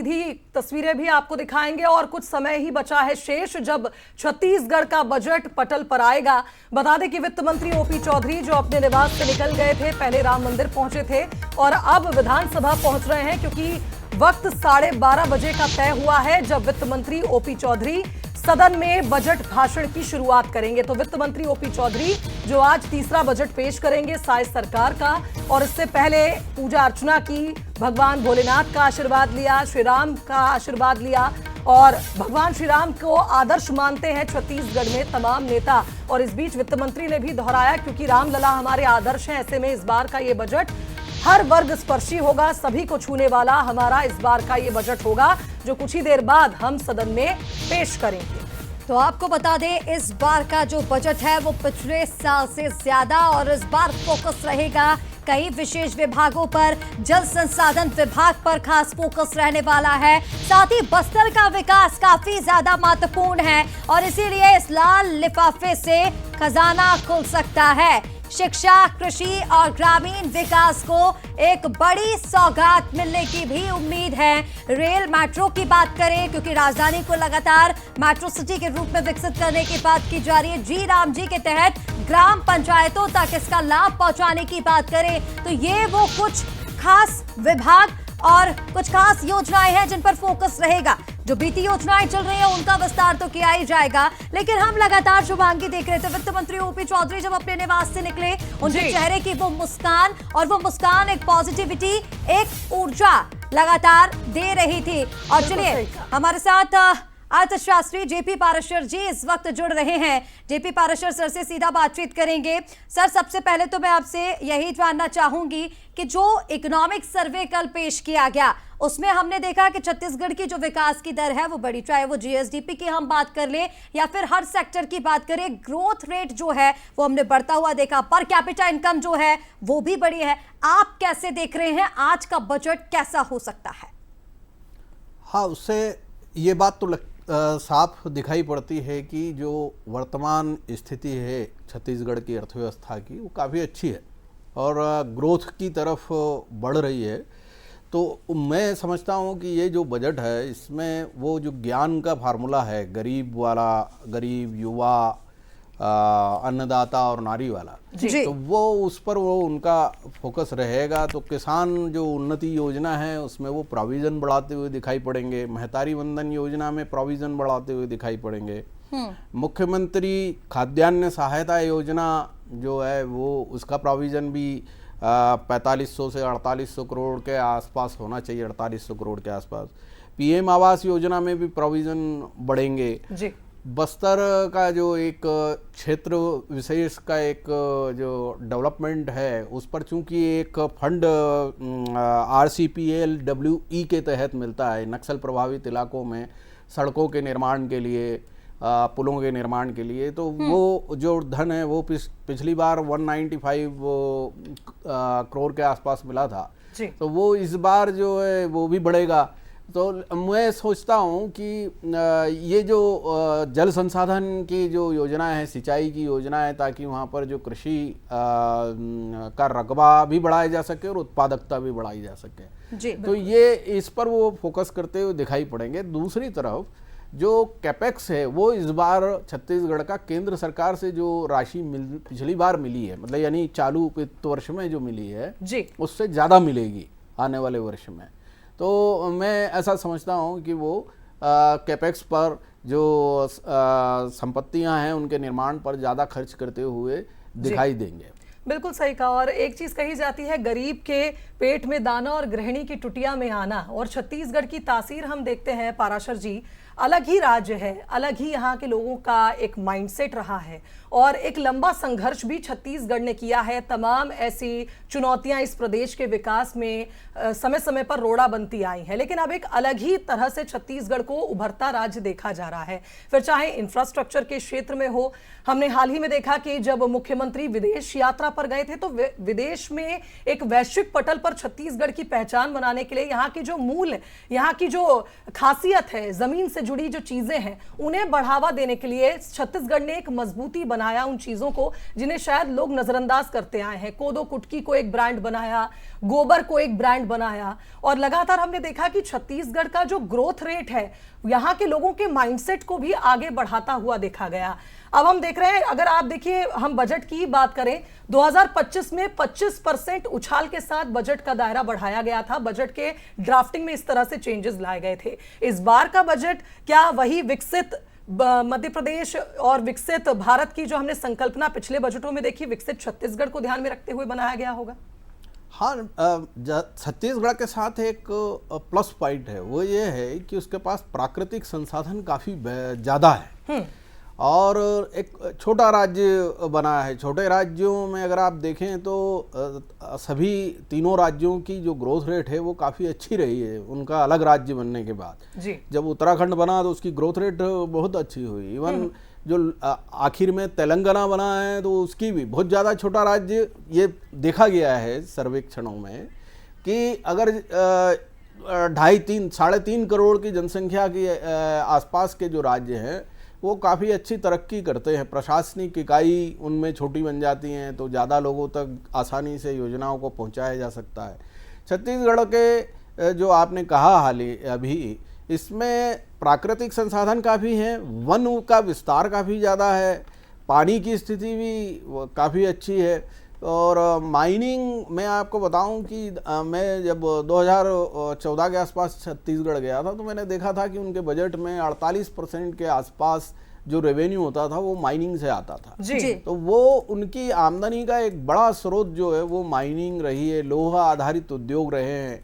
सीधी तस्वीरें भी आपको दिखाएंगे और कुछ समय ही बचा है शेष जब छत्तीसगढ़ का बजट पटल पर आएगा। बता दें कि वित्त मंत्री ओपी चौधरी जो अपने निवास से निकल गए थे, पहले राम मंदिर पहुंचे थे और अब विधानसभा पहुंच रहे हैं क्योंकि वक्त 12:30 बजे का तय हुआ है जब वित्त मंत्री ओपी चौधरी सदन में बजट भाषण की शुरुआत करेंगे। तो वित्त मंत्री ओपी चौधरी जो आज तीसरा बजट पेश करेंगे साइज सरकार का, और इससे पहले पूजा अर्चना की, भगवान भोलेनाथ का आशीर्वाद लिया, श्री राम का आशीर्वाद लिया और भगवान श्री राम को आदर्श मानते हैं छत्तीसगढ़ में तमाम नेता। और इस बीच वित्त मंत्री ने भी दोहराया क्योंकि रामलला हमारे आदर्श हैं, ऐसे में इस बार का ये बजट हर वर्ग स्पर्शी होगा, सभी को छूने वाला हमारा इस बार का ये बजट होगा जो कुछ ही देर बाद हम सदन में पेश करेंगे। तो आपको बता दें इस बार का जो बजट है वो पिछले साल से ज्यादा और इस बार फोकस रहेगा कई विशेष विभागों पर। जल संसाधन विभाग पर खास फोकस रहने वाला है, साथ ही बस्तर का विकास काफी ज्यादा महत्वपूर्ण है और इसीलिए इस लाल लिफाफे से खजाना खुल सकता है। शिक्षा, कृषि और ग्रामीण विकास को एक बड़ी सौगात मिलने की भी उम्मीद है। रेल मेट्रो की बात करें क्योंकि राजधानी को लगातार मेट्रो सिटी के रूप में विकसित करने की बात की जा रही है। जी राम जी के तहत ग्राम पंचायतों तक इसका लाभ पहुंचाने की बात करें तो ये वो कुछ खास विभाग और कुछ खास योजनाएं हैं जिन पर फोकस रहेगा। जो बीती योजनाएं चल रही हैं उनका विस्तार तो किया ही जाएगा, लेकिन हम लगातार शुभांगी देख रहे थे वित्त मंत्री ओपी चौधरी जब अपने निवास से निकले, उनके चेहरे की वो मुस्कान, और वो मुस्कान एक पॉजिटिविटी, एक ऊर्जा लगातार दे रही थी। और चलिए हमारे साथ अर्थशास्त्री जेपी पाराशर जी इस वक्त जुड़ रहे हैं। जेपी पाराशर सर से सीधा बातचीत करेंगे। सर, सबसे पहले तो मैं आपसे यही जानना चाहूंगी कि जो इकोनॉमिक सर्वे कल पेश किया गया उसमें हमने देखा कि छत्तीसगढ़ की जो विकास की दर है वो बड़ी, चाहे वो जीएसडीपी की हम बात कर ले या फिर हर सेक्टर की बात करें, ग्रोथ रेट जो है वो हमने बढ़ता हुआ देखा, पर कैपिटा इनकम जो है वो भी बड़ी है। आप कैसे देख रहे हैं आज का बजट कैसा हो सकता है? हाँ, उससे ये बात तो साफ दिखाई पड़ती है कि जो वर्तमान स्थिति है छत्तीसगढ़ की अर्थव्यवस्था की वो काफ़ी अच्छी है और ग्रोथ की तरफ बढ़ रही है। तो मैं समझता हूँ कि ये जो बजट है इसमें वो जो ज्ञान का फार्मूला है, गरीब वाला, गरीब, युवा, अन्नदाता और नारी वाला, तो वो उस पर वो उनका फोकस रहेगा। तो किसान जो उन्नति योजना है उसमें वो प्रोविज़न बढ़ाते हुए दिखाई पड़ेंगे, महतारी वंदन योजना में प्रोविज़न बढ़ाते हुए दिखाई पड़ेंगे, मुख्यमंत्री खाद्यान्न सहायता योजना जो है वो उसका प्रोविज़न भी 4500 से 4800 करोड़ के आसपास होना चाहिए, 4800 करोड़ के आसपास। पीएम आवास योजना में भी प्रोविज़न बढ़ेंगे जी। बस्तर का जो एक क्षेत्र विशेष का एक जो डेवलपमेंट है उस पर चूंकि एक फंड RCPLWE के तहत मिलता है नक्सल प्रभावित इलाकों में सड़कों के निर्माण के लिए, पुलों के निर्माण के लिए, तो वो जो धन है वो पिछली बार 195 करोड़ के आसपास मिला था, तो वो इस बार जो है वो भी बढ़ेगा। तो मैं सोचता हूँ कि ये जो जल संसाधन की जो योजना है, सिंचाई की योजना है, ताकि वहाँ पर जो कृषि का रकबा भी बढ़ाया जा सके और उत्पादकता भी बढ़ाई जा सके जी, तो ये इस पर वो फोकस करते हुए दिखाई पड़ेंगे। दूसरी तरफ जो कैपेक्स है वो इस बार छत्तीसगढ़ का केंद्र सरकार से जो राशि पिछली बार मिली है, मतलब यानी चालू वित्त वर्ष में जो मिली है जी, उससे ज़्यादा मिलेगी आने वाले वर्ष में। तो मैं ऐसा समझता हूँ कि वो कैपेक्स पर जो संपत्तियां हैं उनके निर्माण पर ज़्यादा खर्च करते हुए दिखाई देंगे। बिल्कुल सही कहा। और एक चीज कही जाती है, गरीब के पेट में दाना और गृहिणी की टुटिया में आना, और छत्तीसगढ़ की तासीर हम देखते हैं पाराशर जी, अलग ही राज्य है, अलग ही यहाँ के लोगों का एक माइंडसेट रहा है और एक लंबा संघर्ष भी छत्तीसगढ़ ने किया है। तमाम ऐसी चुनौतियां इस प्रदेश के विकास में समय समय पर रोड़ा बनती आई हैं, लेकिन अब एक अलग ही तरह से छत्तीसगढ़ को उभरता राज्य देखा जा रहा है। फिर चाहे इंफ्रास्ट्रक्चर के क्षेत्र में हो, हमने हाल ही में देखा कि जब मुख्यमंत्री विदेश यात्रा पर गए थे तो विदेश में एक वैश्विक पटल पर छत्तीसगढ़ की पहचान बनाने के लिए यहाँ की जो मूल, यहाँ की जो खासियत है, जमीन से जुड़ी जो चीजें हैं, उन्हें बढ़ावा देने के लिए छत्तीसगढ़ ने एक मजबूती बनाया उन चीजों को जिन्हें शायद लोग नजरअंदाज करते आए हैं। कोदो कुटकी को एक ब्रांड बनाया, गोबर को एक ब्रांड बनाया, और लगातार हमने देखा कि छत्तीसगढ़ का जो ग्रोथ रेट है यहाँ के लोगों के माइंडसेट को भी आगे बढ़ाता हुआ देखा गया। अब हम देख रहे हैं, अगर आप देखिए, हम बजट की बात करें, 2025 में 25% उछाल के साथ बजट का दायरा बढ़ाया गया था। बजट के ड्राफ्टिंग में इस तरह से चेंजेस लाए गए थे। इस बार का बजट क्या वही विकसित मध्य प्रदेश और विकसित भारत की जो हमने संकल्पना पिछले बजटों में देखी, विकसित छत्तीसगढ़ को ध्यान में रखते हुए बनाया गया होगा? हाँ, छत्तीसगढ़ के साथ एक प्लस पॉइंट है, वो ये है कि उसके पास प्राकृतिक संसाधन काफ़ी ज़्यादा है और एक छोटा राज्य बना है। छोटे राज्यों में अगर आप देखें तो सभी तीनों राज्यों की जो ग्रोथ रेट है वो काफ़ी अच्छी रही है उनका अलग राज्य बनने के बाद जी। जब उत्तराखंड बना तो उसकी ग्रोथ रेट बहुत अच्छी हुई। इवन जो आखिर में तेलंगाना बना है तो उसकी भी बहुत ज़्यादा छोटा राज्य, ये देखा गया है सर्वेक्षणों में कि अगर 2.5-3 करोड़ की जनसंख्या के आसपास के जो राज्य हैं वो काफ़ी अच्छी तरक्की करते हैं। प्रशासनिक इकाई उनमें छोटी बन जाती हैं तो ज़्यादा लोगों तक आसानी से योजनाओं को पहुंचाया जा सकता है। छत्तीसगढ़ के जो आपने कहा हाल ही अभी, इसमें प्राकृतिक संसाधन काफ़ी हैं, वन का विस्तार काफ़ी ज़्यादा है, पानी की स्थिति भी काफ़ी अच्छी है और माइनिंग मैं आपको बताऊं कि मैं जब 2014 के आसपास छत्तीसगढ़ गया था तो मैंने देखा था कि उनके बजट में 48% के आसपास जो रेवेन्यू होता था वो माइनिंग से आता था जी। तो वो उनकी आमदनी का एक बड़ा स्रोत जो है वो माइनिंग रही है, लोहा आधारित उद्योग रहे हैं।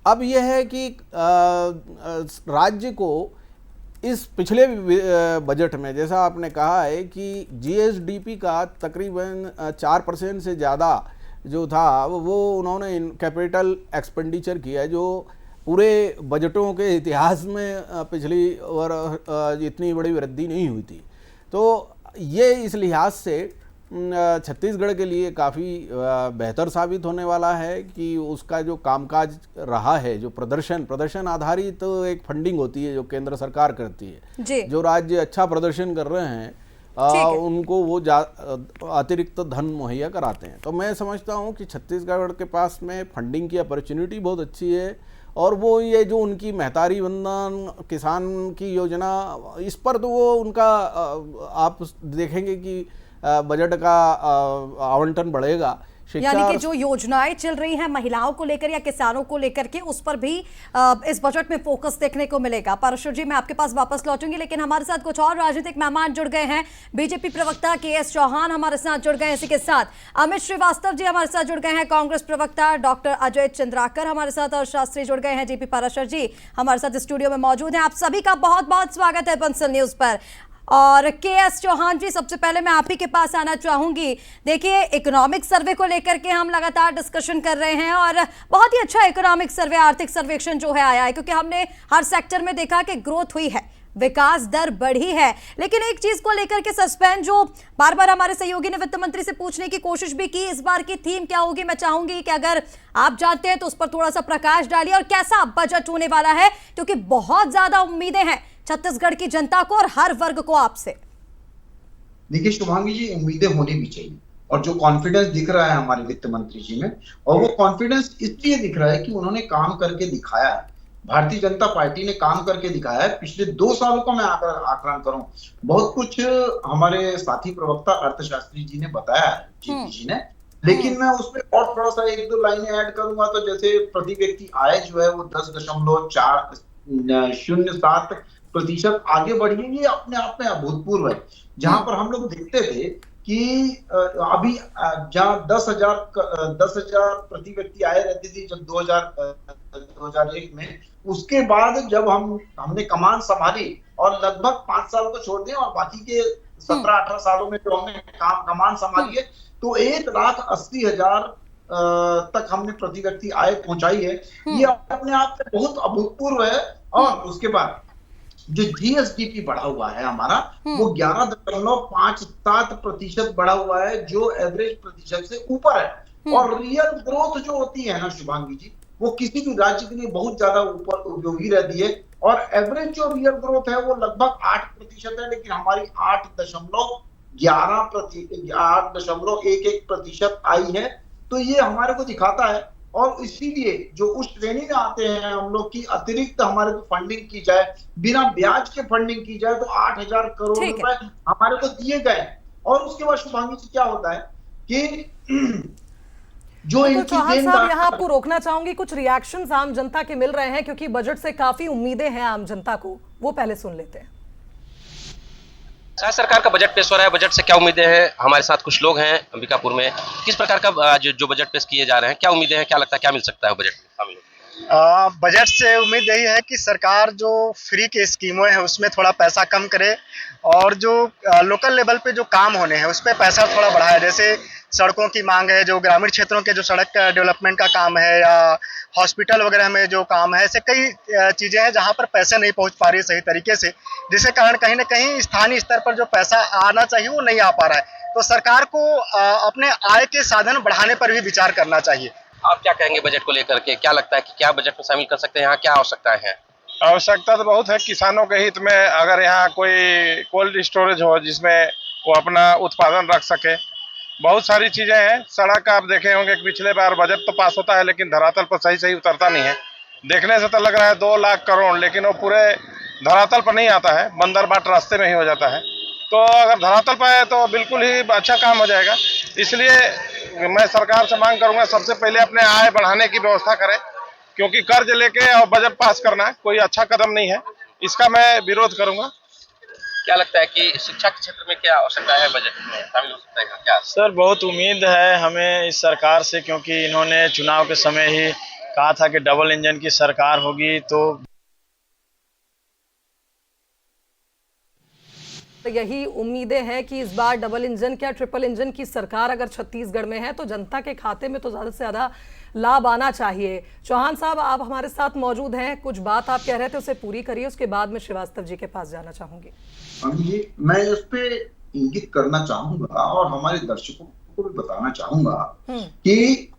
अब यह है कि राज्य को इस पिछले बजट में जैसा आपने कहा है कि जीएसडीपी का तकरीबन 4% से ज़्यादा जो था वो उन्होंने कैपिटल एक्सपेंडिचर किया है, जो पूरे बजटों के इतिहास में पिछली बार इतनी बड़ी वृद्धि नहीं हुई थी। तो ये इस लिहाज से छत्तीसगढ़ के लिए काफ़ी बेहतर साबित होने वाला है कि उसका जो कामकाज रहा है, जो प्रदर्शन आधारित तो एक फंडिंग होती है जो केंद्र सरकार करती है जी। जो राज्य अच्छा प्रदर्शन कर रहे हैं उनको वो अतिरिक्त धन मुहैया कराते हैं। तो मैं समझता हूँ कि छत्तीसगढ़ के पास में फंडिंग की अपॉर्चुनिटी बहुत अच्छी है और वो ये जो उनकी महतारी वंदन किसान की योजना, इस पर तो वो उनका आप देखेंगे कि बजट का आवंटन बढ़ेगा। यानी कि जो योजनाएं चल रही हैं महिलाओं को लेकर या किसानों को लेकर के, उस पर भी इस बजट में फोकस देखने को मिलेगा। पाराशर जी, मैं आपके पास वापस लौटूंगी, लेकिन हमारे साथ कुछ और राजनीतिक मेहमान जुड़ गए हैं। बीजेपी प्रवक्ता के.एस. चौहान हमारे साथ जुड़ गए हैं, इसी के साथ अमित श्रीवास्तव जी हमारे साथ जुड़ गए हैं, कांग्रेस प्रवक्ता डॉक्टर अजय चंद्राकर हमारे साथ और शास्त्री जुड़ गए हैं, जेपी पाराशर जी हमारे साथ स्टूडियो में मौजूद हैं। आप सभी का बहुत बहुत स्वागत है बंसल न्यूज पर। और के.एस. चौहान जी, सबसे पहले मैं आप ही के पास आना चाहूंगी। देखिए, इकोनॉमिक सर्वे को लेकर के हम लगातार डिस्कशन कर रहे हैं और बहुत ही अच्छा इकोनॉमिक सर्वे, आर्थिक सर्वेक्षण जो है आया है, क्योंकि हमने हर सेक्टर में देखा कि ग्रोथ हुई है, विकास दर बढ़ी है। लेकिन एक चीज को लेकर के सस्पेंस जो बार बार हमारे सहयोगी ने वित्त मंत्री से पूछने की कोशिश भी की, इस बार की थीम क्या होगी, मैं चाहूंगी कि अगर आप जानते हैं तो उस पर थोड़ा सा प्रकाश डालिए और कैसा बजट होने वाला है, क्योंकि बहुत ज्यादा उम्मीदें हैं छत्तीसगढ़ की जनता को और हर वर्ग को आपसे। देखिए शुभांगी जी, उम्मीदें होनी भी चाहिए और जो कॉन्फिडेंस दिख रहा है हमारे वित्त मंत्री जी में, और वो कॉन्फिडेंस इसलिए दिख रहा है कि उन्होंने काम करके दिखाया है। भारतीय जनता पार्टी ने काम करके दिखाया है। पिछले 2 सालों का मैं आकलन करूं, बहुत कुछ हमारे साथी प्रवक्ता अर्थशास्त्री जी ने बताया है, जी ने, लेकिन मैं उसमें और थोड़ा सा 1-2 लाइनें ऐड करूंगा। तो जैसे प्रति व्यक्ति आय जो है वो 10.07% आगे बढ़ी है, ये अपने आप में अभूतपूर्व है। जहां पर हम लोग देखते थे कि अभी जहां 10,000 प्रति व्यक्ति आय रहती थी जब 2001 में, उसके बाद जब हमने कमान संभाली और लगभग 5 साल को छोड़ दें और बाकी के 17-18 सालों में जो हमने कमान संभाली है, तो 1,80,000 तक हमने प्रति व्यक्ति आय पहुंचाई है। ये अपने आप में बहुत अभूतपूर्व है। और उसके बाद जो जीएसडीपी बढ़ा हुआ है हमारा, वो 11.57% बढ़ा हुआ है, जो एवरेज प्रतिशत से ऊपर है। और रियल ग्रोथ जो होती है ना शुभांगी जी, वो किसी भी राज्य के लिए बहुत ज्यादा ऊपर उपयोगी रहती है। और एवरेज जो रियल ग्रोथ है वो लगभग 8% है, लेकिन हमारी 8.11% आई है। तो ये हमारे को दिखाता है, और इसीलिए जो उस श्रेणी में आते हैं हम लोग की अतिरिक्त हमारे को फंडिंग की जाए, बिना ब्याज के फंडिंग की जाए, तो 8,000 करोड़ रुपए हमारे को दिए गए। और उसके बाद शुभांगी जी क्या होता है कि जो तो इनकी चौहान साहब, यहाँ आपको रोकना चाहूंगी, कुछ रिएक्शंस आम जनता के मिल रहे हैं क्योंकि बजट से काफी उम्मीदें हैं आम जनता को, वो पहले सुन लेते हैं। सरकार का बजट पेश हो रहा है, बजट से क्या उम्मीदें हैं? हमारे साथ कुछ लोग हैं अंबिकापुर में। किस प्रकार का जो बजट पेश किए जा रहे हैं, क्या उम्मीदें हैं, क्या लगता है क्या मिल सकता है बजट में शामिल? बजट से उम्मीद यही है कि सरकार जो फ्री की स्कीमें हैं उसमें थोड़ा पैसा कम करे, और जो लोकल लेवल पे जो काम होने हैं उस पर पैसा थोड़ा बढ़ाए। जैसे सड़कों की मांग है, जो ग्रामीण क्षेत्रों के जो सड़क का डेवलपमेंट का काम है, या हॉस्पिटल वगैरह में जो काम है, ऐसे कई चीज़ें हैं जहां पर पैसे नहीं पहुंच पा रही है सही तरीके से, जिसके कारण कहीं ना कहीं स्थानीय स्तर पर जो पैसा आना चाहिए वो नहीं आ पा रहा है। तो सरकार को अपने आय के साधन बढ़ाने पर भी विचार करना चाहिए। आप क्या कहेंगे बजट को लेकर के? क्या लगता है कि क्या बजट में शामिल कर सकते हैं? यहाँ क्या आवश्यकताएं हैं? आवश्यकता तो बहुत है। किसानों के हित में अगर यहाँ कोई कोल्ड स्टोरेज हो जिसमें वो अपना उत्पादन रख सके, बहुत सारी चीजें हैं। सड़क आप देखे होंगे कि पिछले बार बजट तो पास होता है लेकिन धरातल पर सही उतरता नहीं है। देखने से तो लग रहा है 2 लाख करोड़, लेकिन वो पूरे धरातल पर नहीं आता है, बंदर बाट रास्ते में ही हो जाता है। तो अगर धरातल पर है तो बिल्कुल ही अच्छा काम हो जाएगा। इसलिए मैं सरकार से मांग करूंगा, सबसे पहले अपने आय बढ़ाने की व्यवस्था करें, क्योंकि कर्ज लेके और बजट पास करना कोई अच्छा कदम नहीं है, इसका मैं विरोध करूंगा। क्या लगता है कि शिक्षा के क्षेत्र में क्या आवश्यकता है, बजट में शामिल हो सकता है क्या? सर बहुत उम्मीद है हमें इस सरकार से, क्योंकि इन्होंने चुनाव के समय ही कहा था कि डबल इंजन की सरकार होगी। तो यही उम्मीदें हैं कि इस बार डबल इंजन क्या ट्रिपल इंजन की सरकार अगर छत्तीसगढ़ में है तो जनता के खाते में तो ज्यादा से ज्यादा लाभ आना चाहिए। चौहान साहब, आप हमारे साथ मौजूद हैं, कुछ बात आप कह रहे थे उसे पूरी करिए, उसके बाद मैं श्रीवास्तव जी के पास जाना चाहूंगी। जी, मैं इस पे इंगित करना चाहूंगा और हमारे दर्शकों को भी बताना चाहूंगा कि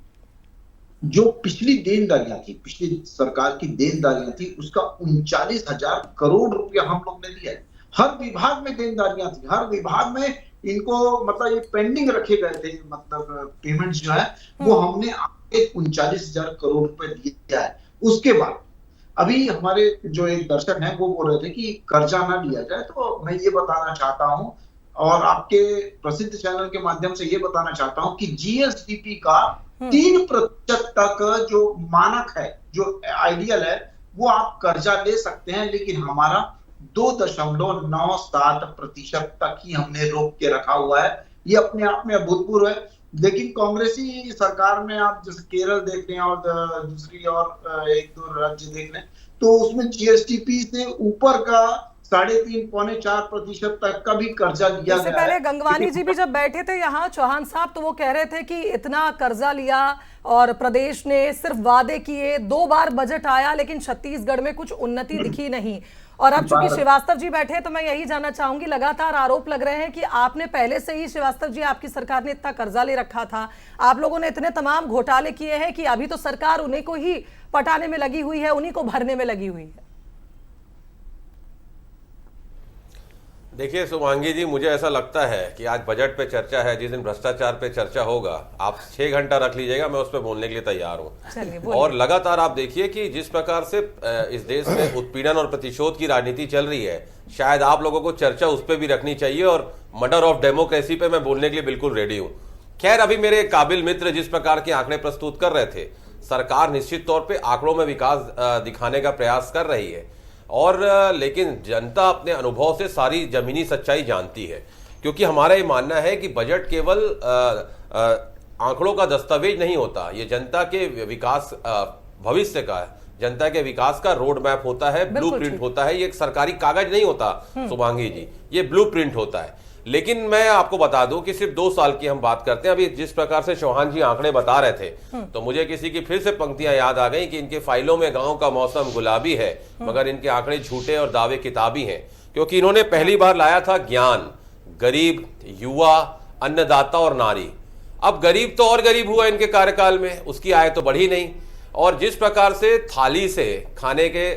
जो पिछली देनदारियां थी, पिछली सरकार की देनदारियां थी, उसका 39,000 करोड़ रुपया हम लोग ने दिया है। हर विभाग में देनदारियां थी, हर विभाग में इनको मतलब ये पेंडिंग रखे गए थे, मतलब पेमेंट्स जो है वो हमने 39,000 करोड़ रुपए दिया है। उसके बाद अभी हमारे जो एक दर्शक हैं वो बोल रहे थे कि कर्जा ना लिया जाए, तो मैं ये बताना चाहता हूं और आपके प्रसिद्ध चैनल के माध्यम से ये बताना चाहता हूं कि जीएसडीपी का 3% तक जो मानक है, जो आइडियल है, वो आप कर्जा ले सकते हैं, लेकिन हमारा 2.97% तक ही हमने रोक के रखा हुआ है। ये अपने आप में अभूतपूर्व है। लेकिन कांग्रेसी सरकार में आप जैसे केरल देख लें और दूसरी और 1-2 राज्य देख लें, तो उसमें जीएसडीपी से ऊपर का 3.5-4% तक का भी कर्जा लिया गया है। इससे पहले गंगवानी जी भी जब बैठे थे यहाँ चौहान साहब, तो वो कह रहे थे कि इतना कर्जा लिया और प्रदेश ने सिर्फ वादे किए, 2 बार बजट आया लेकिन छत्तीसगढ़ में कुछ उन्नति दिखी नहीं। और अब चूंकि श्रीवास्तव जी बैठे तो मैं यही जानना चाहूंगी, लगातार आरोप लग रहे हैं कि आपने पहले से ही, श्रीवास्तव जी, आपकी सरकार ने इतना कर्जा ले रखा था, आप लोगों ने इतने तमाम घोटाले किए हैं कि अभी तो सरकार उन्हीं को ही पटाने में लगी हुई है, उन्हीं को भरने में लगी हुई है। देखिए शुभांगी जी, मुझे ऐसा लगता है कि आज बजट पे चर्चा है, जिस दिन भ्रष्टाचार पे चर्चा होगा आप 6 घंटा रख लीजिएगा, मैं उस पर बोलने के लिए तैयार हूँ। और लगातार आप देखिए कि जिस प्रकार से इस देश में उत्पीड़न और प्रतिशोध की राजनीति चल रही है, शायद आप लोगों को चर्चा उस पर भी रखनी चाहिए, और मर्डर ऑफ डेमोक्रेसी पे मैं बोलने के लिए बिल्कुल रेडी हूँ। खैर, अभी मेरे काबिल मित्र जिस प्रकार के आंकड़े प्रस्तुत कर रहे थे, सरकार निश्चित तौर पर आंकड़ों में विकास दिखाने का प्रयास कर रही है, और लेकिन जनता अपने अनुभव से सारी जमीनी सच्चाई जानती है। क्योंकि हमारा ये मानना है कि बजट केवल आंकड़ों का दस्तावेज नहीं होता, ये जनता के विकास भविष्य का, जनता के विकास का रोड मैप होता है, ब्लूप्रिंट होता है। ये एक सरकारी कागज नहीं होता शुभांगी जी, ये ब्लूप्रिंट होता है। लेकिन मैं आपको बता दूं कि सिर्फ 2 साल की हम बात करते हैं। अभी जिस प्रकार से चौहान जी आंकड़े बता रहे थे, तो मुझे किसी की फिर से पंक्तियां याद आ गई कि इनके फाइलों में गांव का मौसम गुलाबी है, मगर इनके आंकड़े झूठे और दावे किताबी हैं। क्योंकि इन्होंने पहली बार लाया था ज्ञान, गरीब, युवा, अन्नदाता और नारी। अब गरीब तो और गरीब हुआ इनके कार्यकाल में, उसकी आय तो बढ़ी नहीं। और जिस प्रकार से थाली से खाने के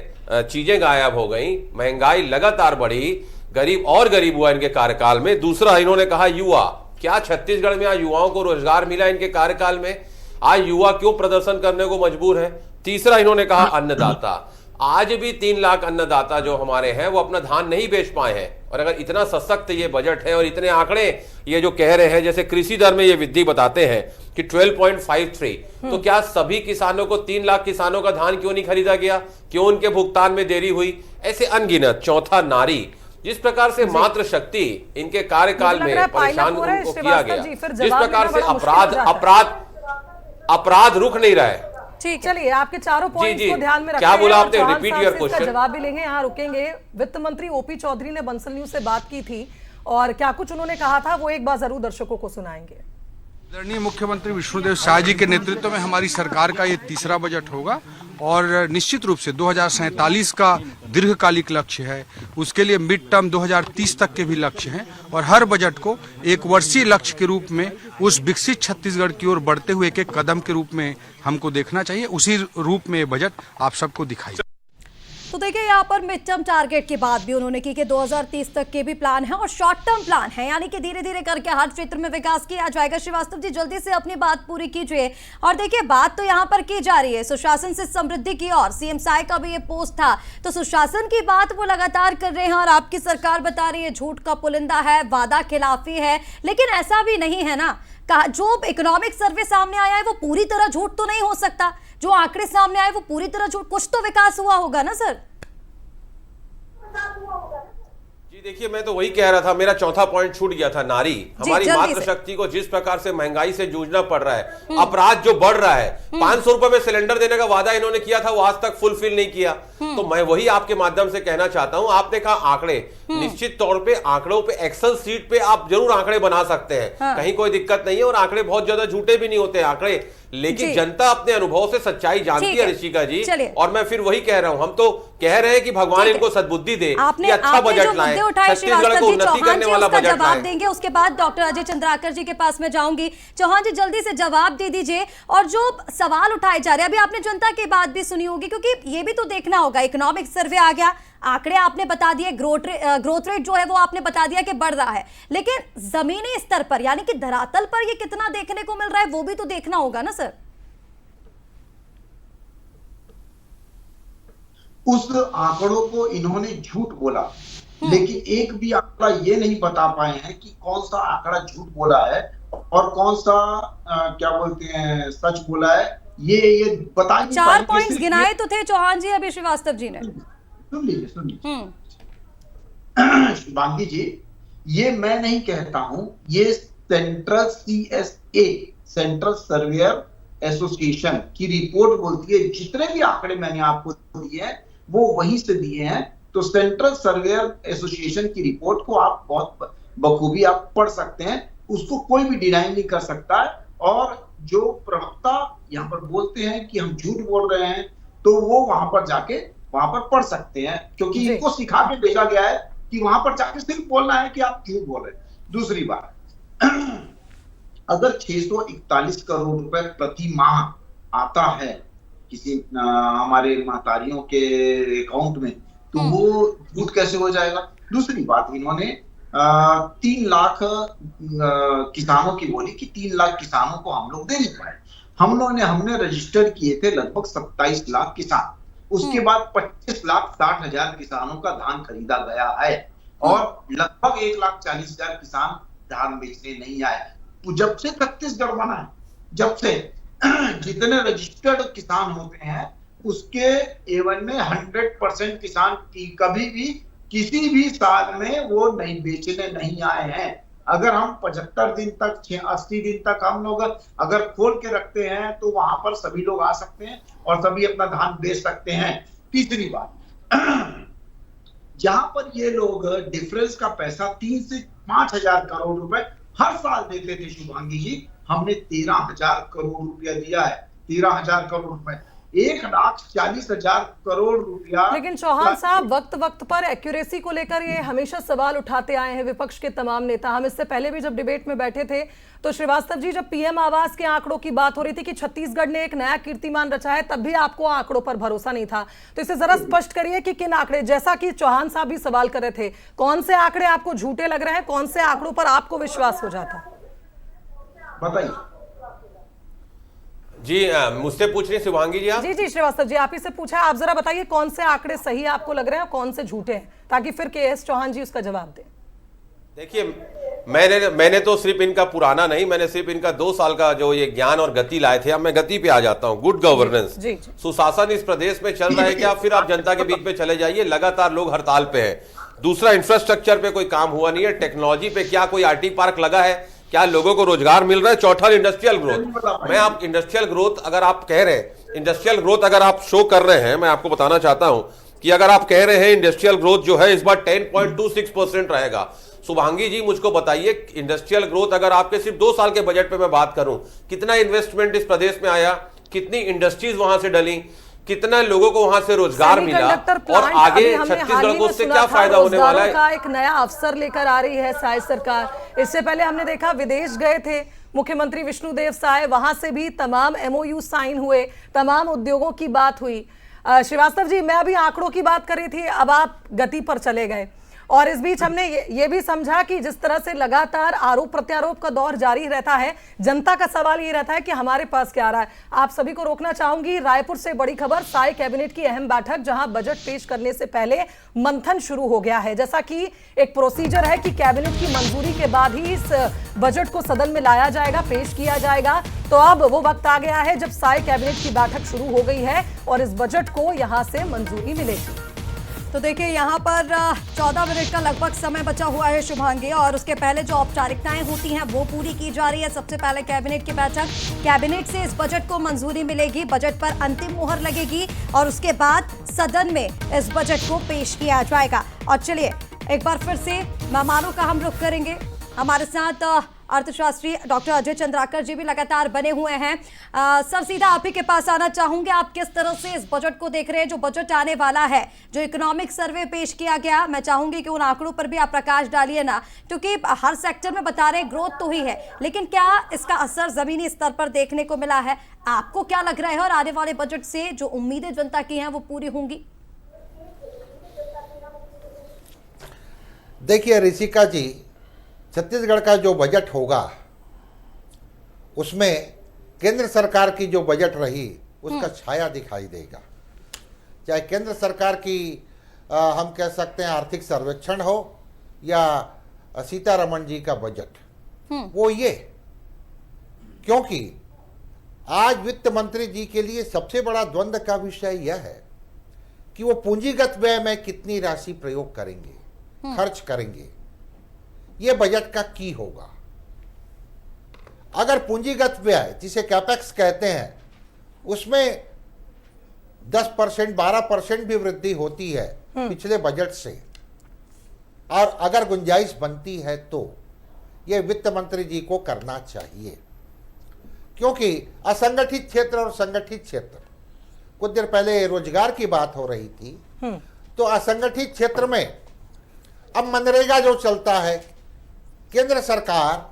चीजें गायब हो गई, महंगाई लगातार बढ़ी, गरीब और गरीब हुआ इनके कार्यकाल में। दूसरा इन्होंने कहा युवा, क्या छत्तीसगढ़ में आज युवाओं को रोजगार मिला इनके कार्यकाल में? आज युवा क्यों प्रदर्शन करने को मजबूर है? तीसरा इन्होंने कहा अन्नदाता, आज भी 3 लाख अन्नदाता जो हमारे हैं वो अपना धान नहीं बेच पाए हैं। और अगर इतना सशक्त ये बजट है और इतने आंकड़े ये जो कह रहे हैं, जैसे कृषि दर में ये वृद्धि बताते हैं कि 12.53, तो क्या सभी किसानों को 3 लाख किसानों का धान क्यों नहीं खरीदा गया? क्यों उनके भुगतान में देरी हुई? ऐसे अनगिनत। चौथा नारी, जिस प्रकार से मात्र शक्ति इनके कार्यकाल में परेशान उनको किया गया, जिस प्रकार से अपराध रुक नहीं रहा है। ठीक, चलिए आपके चारों पॉइंट्स को ध्यान में रखते क्या बोला आपने? चौहान रिपीट साहब योर से इसका क्वेश्चन। जवाब भी लेंगे, यहाँ रुकेंगे। वित्त मंत्री ओपी चौधरी ने बंसल न्यूज से बात की थी और क्या कुछ उन्होंने कहा था वो एक बार जरूर दर्शकों को सुनाएंगे। आदरणीय मुख्यमंत्री विष्णुदेव साय जी के नेतृत्व में हमारी सरकार का ये तीसरा बजट होगा और निश्चित रूप से 2047 का दीर्घकालिक लक्ष्य है। उसके लिए मिड टर्म 2030 तक के भी लक्ष्य हैं और हर बजट को एक वर्षीय लक्ष्य के रूप में उस विकसित छत्तीसगढ़ की ओर बढ़ते हुए एक कदम के रूप में हमको देखना चाहिए। उसी रूप में ये बजट आप सबको दिखाई। तो देखिए यहाँ पर मिड टर्म टारगेट की बात भी उन्होंने की कि 2030 तक के भी प्लान है और शॉर्ट टर्म प्लान है, यानी कि धीरे धीरे करके हर क्षेत्र में विकास किया जाएगा। श्रीवास्तव जी जल्दी से अपनी बात पूरी कीजिए। और देखिए बात तो यहाँ पर की जा रही है सुशासन से समृद्धि की, और सीएम साय का भी ये पोस्ट था, तो सुशासन की बात वो लगातार कर रहे हैं और आपकी सरकार बता रही है झूठ का पुलिंदा है, वादा खिलाफी है। लेकिन ऐसा भी नहीं है ना, जो इकोनॉमिक सर्वे सामने आया है वो पूरी तरह झूठ तो नहीं हो सकता। जो आंकड़े सामने आए वो पूरी तरह झूठ, कुछ तो विकास हुआ होगा ना सर? जी देखिए, मैं तो वही कह रहा था, मेरा चौथा पॉइंट छूट गया था। नारी, हमारी मातृशक्ति को जिस प्रकार से महंगाई से जूझना पड़ रहा है, अपराध जो बढ़ रहा है, 500 रुपए में सिलेंडर देने का वादा इन्होंने किया था वो आज तक फुलफिल नहीं किया। तो मैं वही आपके माध्यम से कहना चाहता हूं, आपने कहा आंकड़े, निश्चित तौर पे आंकड़ों पे एक्सेल सीट पे आप जरूर आंकड़े बना सकते हैं, कहीं कोई दिक्कत नहीं है। और आंकड़े बहुत ज्यादा झूठे भी नहीं होते आंकड़े, लेकिन जनता अपने अनुभव से सच्चाई जानती है ऋषिका जी। और मैं फिर वही कह रहा हूं, हम तो कह रहे हैं कि भगवान इनको सद्बुद्धि दे कि अच्छा बजट लाएं, छत्तीसगढ़ को उन्नति करने वाला बजट जवाब देंगे। उसके बाद डॉक्टर अजय चंद्राकर जी के पास में जाऊंगी। चौहान जी जल्दी से जवाब दे दीजिए। और जो सवाल उठाए जा रहे हैं, अभी आपने जनता की बात भी सुनी होगी, क्योंकि ये भी तो देखना होगा। इकोनॉमिक सर्वे आ गया, आंकड़े आपने बता दिए, ग्रोथ रेट जो है वो आपने बता दिया कि बढ़ रहा है, लेकिन जमीनी स्तर पर यानी कि धरातल पर ये कितना देखने को मिल रहा है वो भी तो देखना होगा ना सर। उस आंकड़ों को इन्होंने झूठ बोला, लेकिन एक भी आंकड़ा ये नहीं बता पाए हैं कि कौन सा आंकड़ा झूठ बोला है और कौन सा क्या बोलते हैं सच बोला है। ये बता ही नहीं पाए। 4 पॉइंट्स गिनाए तो थे चौहान जी अभी श्रीवास्तव जी ने। सुन लीजिए शुभांगी जी, ये मैं नहीं कहता हूं, ये central CSA, central surveyor association की रिपोर्ट बोलती है। जितने भी आंकड़े मैंने आपको दिए हैं वो वहीं से दिए हैं। तो सेंट्रल सर्वेयर एसोसिएशन की रिपोर्ट को आप बहुत बखूबी आप पढ़ सकते हैं, उसको कोई भी डिनाई नहीं कर सकता है। और जो प्रवक्ता यहाँ पर बोलते हैं कि हम झूठ बोल रहे हैं, तो वो वहां पर जाके वहां पर पढ़ सकते हैं, क्योंकि इनको सिखा के भेजा गया है कि वहां पर जाके सिर्फ बोलना है कि आप झूठ बोल रहे हैं। दूसरी बात, अगर 641 करोड़ रुपए प्रति माह आता है किसी हमारे महतारियों के अकाउंट में, तो वो झूठ कैसे हो जाएगा? दूसरी बात, इन्होंने 3 लाख किसानों की बोली कि 3 लाख किसानों को हम लोग दे नहीं पाए। हमने रजिस्टर किए थे लगभग 27 लाख किसान। उसके बाद 25,60,000 किसानों का धान खरीदा गया है और लगभग 1,40,000 किसान धान बेचने नहीं आए। जब से छत्तीसगढ़ बना है, जब से जितने रजिस्टर्ड किसान होते हैं उसके एवं में 100% किसान कभी भी किसी भी साल में वो नहीं बेचने नहीं आए हैं। अगर हम 75 दिन तक 80 दिन तक हम लोग अगर खोल के रखते हैं तो वहां पर सभी लोग आ सकते हैं और सभी अपना धान बेच सकते हैं। तीसरी बात, जहां पर ये लोग डिफरेंस का पैसा 3 से 5,000 करोड़ रुपए हर साल देते थे शुभांगी जी, हमने 13,000 करोड़ रुपया दिया है। 13,000 करोड़ रुपए, 1,40,000 करोड़ रुपया। लेकिन चौहान साहब, वक्त वक्त पर एक्यूरेसी को लेकर ये हमेशा सवाल उठाते आए हैं विपक्ष के तमाम नेता। हम इससे पहले भी जब डिबेट में बैठे थे तो श्रीवास्तव जी, जब पीएम आवास के आंकड़ों की बात हो रही थी कि छत्तीसगढ़ ने एक नया कीर्तिमान रचा है, तब भी आपको आंकड़ों पर भरोसा नहीं था। तो इसे जरा स्पष्ट करिए कि किन आंकड़े, जैसा कि चौहान साहब भी सवाल कर रहे थे, कौन से आंकड़े आपको झूठे लग रहे हैं, कौन से आंकड़ों पर आपको विश्वास हो जाता? बताइए जी। मुझसे पूछ रही शुभांगी जी आप? जी श्रीवास्तव जी, आप ही से पूछा है। आप जरा बताइए कौन से आंकड़े सही आपको लग रहे हैं और कौन से झूठे हैं, ताकि फिर के.एस. चौहान जी उसका जवाब दें। देखिए, मैंने तो सिर्फ इनका पुराना नहीं, मैंने सिर्फ इनका 2 साल का जो ये ज्ञान और गति लाए थे। अब मैं गति पे आ जाता हूं। गुड गवर्नेंस, सुशासन इस प्रदेश में चल रहा है क्या? फिर आप जनता के बीच में चले जाइए, लगातार लोग हड़ताल पे हैं। दूसरा, इंफ्रास्ट्रक्चर पे कोई काम हुआ नहीं है। टेक्नोलॉजी पे क्या कोई आरटी पार्क लगा है? क्या लोगों को रोजगार मिल रहा है? चौथा, इंडस्ट्रियल ग्रोथ। मैं आप इंडस्ट्रियल ग्रोथ अगर आप कह रहे हैं, इंडस्ट्रियल ग्रोथ अगर आप शो कर रहे हैं, मैं आपको बताना चाहता हूं कि अगर आप कह रहे हैं इंडस्ट्रियल ग्रोथ जो है इस बार 10.26% रहेगा, शुभांगी जी मुझको बताइए, इंडस्ट्रियल ग्रोथ अगर आपके सिर्फ 2 साल के बजट पे मैं बात करूं, कितना इन्वेस्टमेंट इस प्रदेश में आया, कितनी इंडस्ट्रीज वहां से डली, कितना लोगों को वहां से रोजगार मिला, और आगे छत्तीसगढ़ को उससे क्या फायदा होने वाला है? का एक नया अवसर लेकर आ रही है शायद सरकार। इससे पहले हमने देखा विदेश गए थे मुख्यमंत्री विष्णुदेव साय, वहां से भी तमाम MOU साइन हुए, तमाम उद्योगों की बात हुई। श्रीवास्तव जी, मैं अभी आंकड़ों की बात कर रही थी, अब आप गति पर चले गए, और इस बीच हमने ये भी समझा कि जिस तरह से लगातार आरोप प्रत्यारोप का दौर जारी रहता है, जनता का सवाल ये रहता है कि हमारे पास क्या आ रहा है। आप सभी को रोकना चाहूंगी, रायपुर से बड़ी खबर, साय कैबिनेट की अहम बैठक, जहां बजट पेश करने से पहले मंथन शुरू हो गया है। जैसा कि एक प्रोसीजर है कि कैबिनेट की मंजूरी के बाद ही इस बजट को सदन में लाया जाएगा, पेश किया जाएगा। तो अब वो वक्त आ गया है जब साय कैबिनेट की बैठक शुरू हो गई है और इस बजट को यहां से मंजूरी मिलेगी। तो देखिए, यहाँ पर 14 मिनट का लगभग समय बचा हुआ है शुभांगी, और उसके पहले जो औपचारिकताएं होती हैं वो पूरी की जा रही है। सबसे पहले कैबिनेट की बैठक, कैबिनेट से इस बजट को मंजूरी मिलेगी, बजट पर अंतिम मुहर लगेगी और उसके बाद सदन में इस बजट को पेश किया जाएगा। और चलिए एक बार फिर से मेहमानों का हम रुख करेंगे। हमारे साथ अर्थशास्त्री डॉक्टर अजय चंद्राकर जी भी लगातार बने हुए हैं। सर, सीधा आप ही के पास आना चाहूंगे, आप किस तरह से इस बजट को देख रहे हैं, जो बजट आने वाला है, जो इकोनॉमिक सर्वे पेश किया गया? मैं चाहूंगी कि उन आंकड़ों पर भी आप प्रकाश डालिए ना, क्योंकि हर सेक्टर में बता रहे ग्रोथ तो ही है, लेकिन क्या इसका असर जमीनी स्तर पर देखने को मिला है? आपको क्या लग रहा है, और आने वाले बजट से जो उम्मीदें जनता की हैं वो पूरी होंगी? देखिए ऋषिका जी, छत्तीसगढ़ का जो बजट होगा उसमें केंद्र सरकार की जो बजट रही उसका छाया दिखाई देगा। चाहे केंद्र सरकार की हम कह सकते हैं आर्थिक सर्वेक्षण हो या सीतारमण जी का बजट, वो ये, क्योंकि आज वित्त मंत्री जी के लिए सबसे बड़ा द्वंद्व का विषय यह है कि वो पूंजीगत व्यय में कितनी राशि प्रयोग करेंगे, खर्च करेंगे। ये बजट का की होगा। अगर पूंजीगत व्यय जिसे कैपेक्स कहते हैं उसमें 10% 12% भी वृद्धि होती है पिछले बजट से, और अगर गुंजाइश बनती है तो ये वित्त मंत्री जी को करना चाहिए, क्योंकि असंगठित क्षेत्र और संगठित क्षेत्र, कुछ देर पहले रोजगार की बात हो रही थी, तो असंगठित क्षेत्र में अब मनरेगा जो चलता है, केंद्र सरकार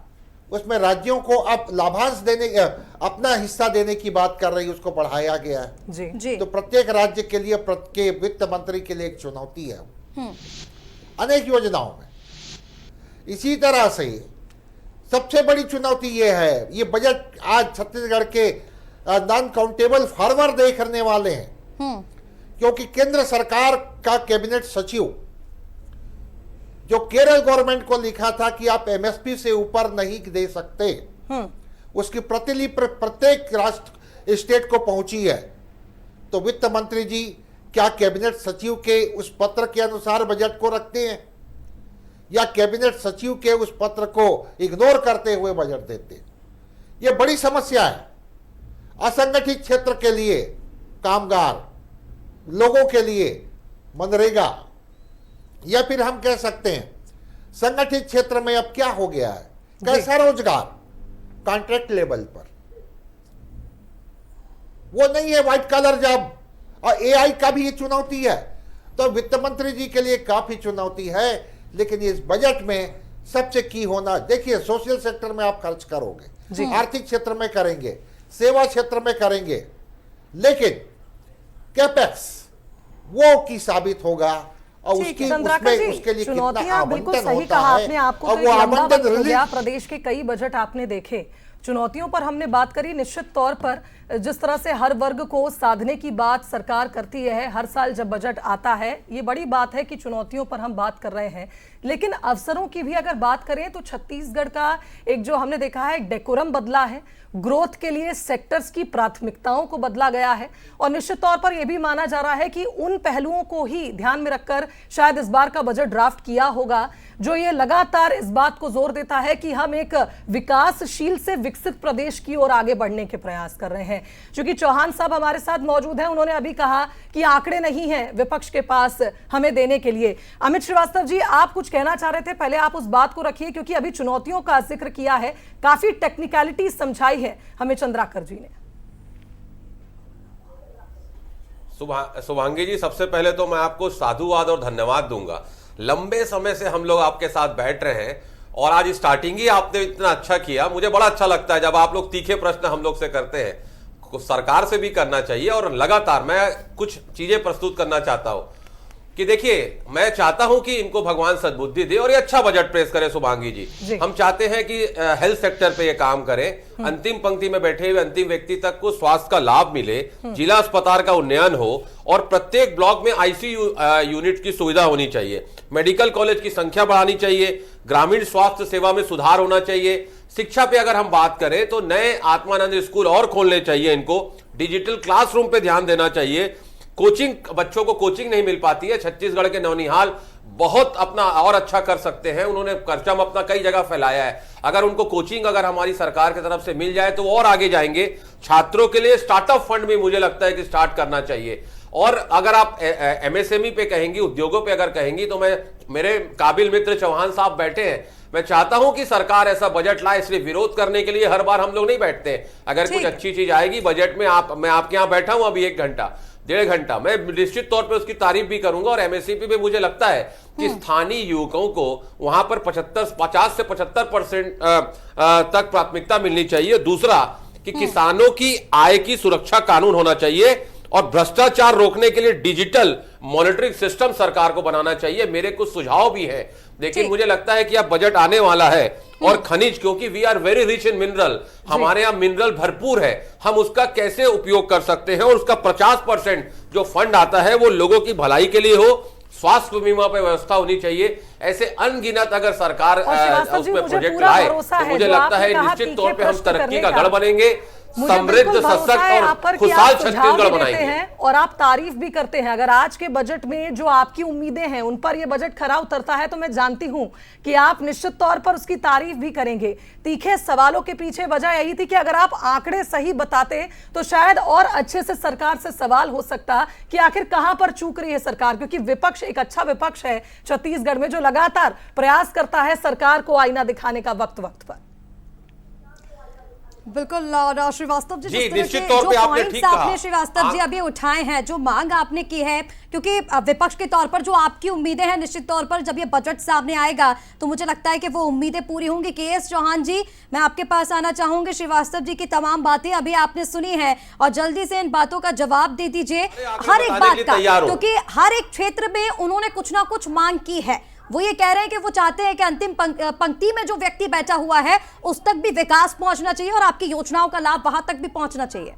उसमें राज्यों को अब लाभांश देने, अपना हिस्सा देने की बात कर रही है, उसको बढ़ाया गया है जी। तो प्रत्येक राज्य के लिए, प्रत्येक वित्त मंत्री के लिए एक चुनौती है अनेक योजनाओं में। इसी तरह से सबसे बड़ी चुनौती ये है, ये बजट आज छत्तीसगढ़ के नॉन काउंटेबल फार्मर देखने वाले हैं, क्योंकि केंद्र सरकार का कैबिनेट सचिव जो केरल गवर्नमेंट को लिखा था कि आप MSP से ऊपर नहीं दे सकते, उसकी प्रतिलिपि प्रत्येक राष्ट्र स्टेट को पहुंची है। तो वित्त मंत्री जी क्या कैबिनेट सचिव के उस पत्र के अनुसार बजट को रखते हैं, या कैबिनेट सचिव के उस पत्र को इग्नोर करते हुए बजट देते हैं? यह बड़ी समस्या है असंगठित क्षेत्र के लिए, कामगार लोगों के लिए मनरेगा, या फिर हम कह सकते हैं संगठित क्षेत्र में अब क्या हो गया है, कैसा रोजगार कॉन्ट्रैक्ट लेवल पर, वो नहीं है व्हाइट कलर जॉब। और एआई का भी ये चुनौती है, तो वित्त मंत्री जी के लिए काफी चुनौती है। लेकिन इस बजट में सबसे की होना, देखिए सोशल सेक्टर में आप खर्च करोगे, आर्थिक क्षेत्र में करेंगे, सेवा क्षेत्र में करेंगे, लेकिन कैपेक्स वो की साबित होगा और उसके लिए कितना आवंटन होता है और वो आवंटन रिलीज। प्रदेश के कई बजट आपने देखे, चुनौतियों पर हमने बात करी। निश्चित तौर पर जिस तरह से हर वर्ग को साधने की बात सरकार करती है, हर साल जब बजट आता है, ये बड़ी बात है कि चुनौतियों पर हम बात कर रहे हैं, लेकिन अवसरों की भी अगर बात करें तो छत्तीसगढ़ का एक जो हमने देखा है डेकोरम बदला है, ग्रोथ के लिए सेक्टर्स की प्राथमिकताओं को बदला गया है और निश्चित तौर पर यह भी माना जा रहा है कि उन पहलुओं को ही ध्यान में रखकर शायद इस बार का बजट ड्राफ्ट किया होगा, जो ये लगातार इस बात को जोर देता है कि हम एक विकासशील से विकसित प्रदेश की ओर आगे बढ़ने के प्रयास कर रहे हैं। क्योंकि चौहान साहब हमारे साथ मौजूद हैं, उन्होंने अभी कहा कि आंकड़े नहीं हैं विपक्ष के पास हमें देने के लिए। अमित श्रीवास्तव जी, आप कुछ कहना चाह रहे थे, पहले आप उस बात को रखिए, क्योंकि अभी चुनौतियों का जिक्र किया है, काफी टेक्निकलिटी समझाई है हमें चंद्राकर जी ने। शुभांगी जी, सबसे पहले तो मैं आपको साधुवाद और धन्यवाद दूंगा। लंबे समय से हम लोग आपके साथ बैठ रहे हैं और आज स्टार्टिंग ही आपने इतना अच्छा किया। मुझे बड़ा अच्छा लगता है जब आप लोग तीखे प्रश्न हम लोग से करते हैं, सरकार से भी करना चाहिए। और लगातार मैं कुछ चीजें प्रस्तुत करना चाहता हूं कि देखिए, मैं चाहता हूं कि इनको भगवान सद्बुद्धि दे और ये अच्छा बजट पेश करे। शुभांगी जी, हम चाहते हैं कि हेल्थ सेक्टर पे ये काम करें, अंतिम पंक्ति में बैठे हुए अंतिम व्यक्ति तक को स्वास्थ्य का लाभ मिले, जिला अस्पताल का उन्नयन हो और प्रत्येक ब्लॉक में आईसीयू यूनिट की सुविधा होनी चाहिए, मेडिकल कॉलेज की संख्या बढ़ानी चाहिए, ग्रामीण स्वास्थ्य सेवा में सुधार होना चाहिए। शिक्षा पे अगर हम बात करें तो नए आत्मानंद स्कूल और खोलने चाहिए, इनको डिजिटल क्लासरूम पे ध्यान देना चाहिए। कोचिंग, बच्चों को कोचिंग नहीं मिल पाती है, छत्तीसगढ़ के नौनिहाल बहुत अपना और अच्छा कर सकते हैं, उन्होंने परचम अपना कई जगह फैलाया है। अगर उनको कोचिंग अगर हमारी सरकार की तरफ से मिल जाए तो वो और आगे जाएंगे। छात्रों के लिए स्टार्टअप फंड भी मुझे लगता है कि स्टार्ट करना चाहिए। और अगर आप एमएसएमई पे कहेंगी, उद्योगों पे अगर कहेंगी, तो मैं, मेरे काबिल मित्र चौहान साहब बैठे हैं, मैं चाहता हूं कि सरकार ऐसा बजट लाए। इसलिए विरोध करने के लिए हर बार हम लोग नहीं बैठते। अगर कुछ अच्छी चीज आएगी बजट में, मैं आपके यहाँ बैठा हूं अभी 1 घंटा 1.5 घंटा, मैं निश्चित तौर पे उसकी तारीफ भी करूंगा। और एमएसपी पे मुझे लगता है कि स्थानीय युवकों को वहां पर 50 से 75% तक प्राथमिकता मिलनी चाहिए। दूसरा कि किसानों की आय की सुरक्षा कानून होना चाहिए और भ्रष्टाचार रोकने के लिए डिजिटल मॉनिटरिंग सिस्टम सरकार को बनाना चाहिए। मेरे कुछ सुझाव भी हैं, लेकिन मुझे लगता है कि अब बजट आने वाला है और खनिज, क्योंकि we are very rich in mineral, हमारे यहाँ मिनरल भरपूर है, हम उसका कैसे उपयोग कर सकते हैं और उसका 50% जो फंड आता है वो लोगों की भलाई के लिए हो। स्वास्थ्य बीमा पे व्यवस्था होनी चाहिए। ऐसे अनगिनत अगर सरकार उसमें प्रोजेक्ट लाए तो मुझे लगता है निश्चित तौर पे हम तरक्की का गढ़ बनेंगे, समृद्ध, सशक्त और खुशहाल छत्तीसगढ़ बनाएंगे। हैं और आप तारीफ भी करते हैं। अगर आज के बजट में जो आपकी उम्मीदें हैं उन पर यह बजट खरा उतरता है तो मैं जानती हूं कि आप निश्चित तौर पर उसकी तारीफ भी करेंगे। तीखे सवालों के पीछे वजह यही थी कि अगर आप आंकड़े सही बताते तो शायद और अच्छे से सरकार से सवाल हो सकता कि आखिर कहां पर चूक रही है सरकार, क्योंकि विपक्ष एक अच्छा विपक्ष है छत्तीसगढ़ में जो लगातार प्रयास करता है सरकार को आईना दिखाने का वक्त वक्त पर। बिल्कुल। और श्रीवास्तव जी, निश्चित तौर पे आपने श्रीवास्तव जी अभी उठाए हैं, जो मांग आपने की है, क्योंकि विपक्ष के तौर पर जो आपकी उम्मीदें हैं, निश्चित तौर पर जब ये बजट सामने आएगा तो मुझे लगता है कि वो उम्मीदें पूरी होंगी। केएस चौहान जी, मैं आपके पास आना चाहूंगी। श्रीवास्तव जी की तमाम बातें अभी आपने सुनी है और जल्दी से इन बातों का जवाब दे दीजिए, हर एक बात का, क्योंकि हर एक क्षेत्र में उन्होंने कुछ ना कुछ मांग की है। वो ये कह रहे हैं कि वो चाहते हैं कि अंतिम पंक्ति में जो व्यक्ति बैठा हुआ है उस तक भी विकास पहुंचना चाहिए और आपकी योजनाओं का लाभ वहां तक भी पहुंचना चाहिए।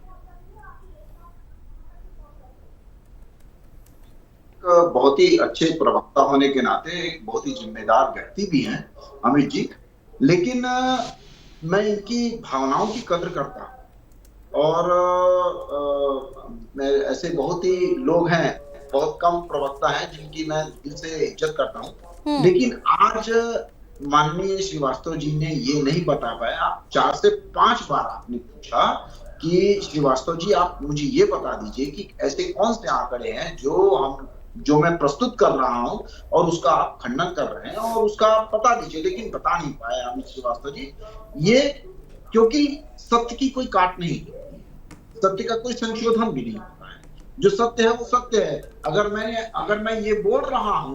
बहुत ही अच्छे प्रवक्ता होने के नाते एक बहुत ही जिम्मेदार व्यक्ति भी हैं अमित जी, लेकिन मैं इनकी भावनाओं की कद्र करता हूं। और मैं ऐसे बहुत ही लोग हैं, बहुत कम प्रवक्ता हैं जिनकी मैं दिल से इज्जत करता हूं, लेकिन आज माननीय श्रीवास्तव जी ने ये नहीं बता पाया। 4 से 5 बार आपने पूछा कि श्रीवास्तव जी आप मुझे ये बता दीजिए कि ऐसे कौन से आंकड़े हैं जो हम जो मैं प्रस्तुत कर रहा हूं और उसका आप खंडन कर रहे हैं और उसका आप बता दीजिए, लेकिन बता नहीं पाए अमित श्रीवास्तव जी। ये क्योंकि सत्य की कोई काट नहीं होती, सत्य का कोई संशोधन भी नहीं होता है, जो सत्य है वो सत्य है। अगर मैं ये बोल रहा हूं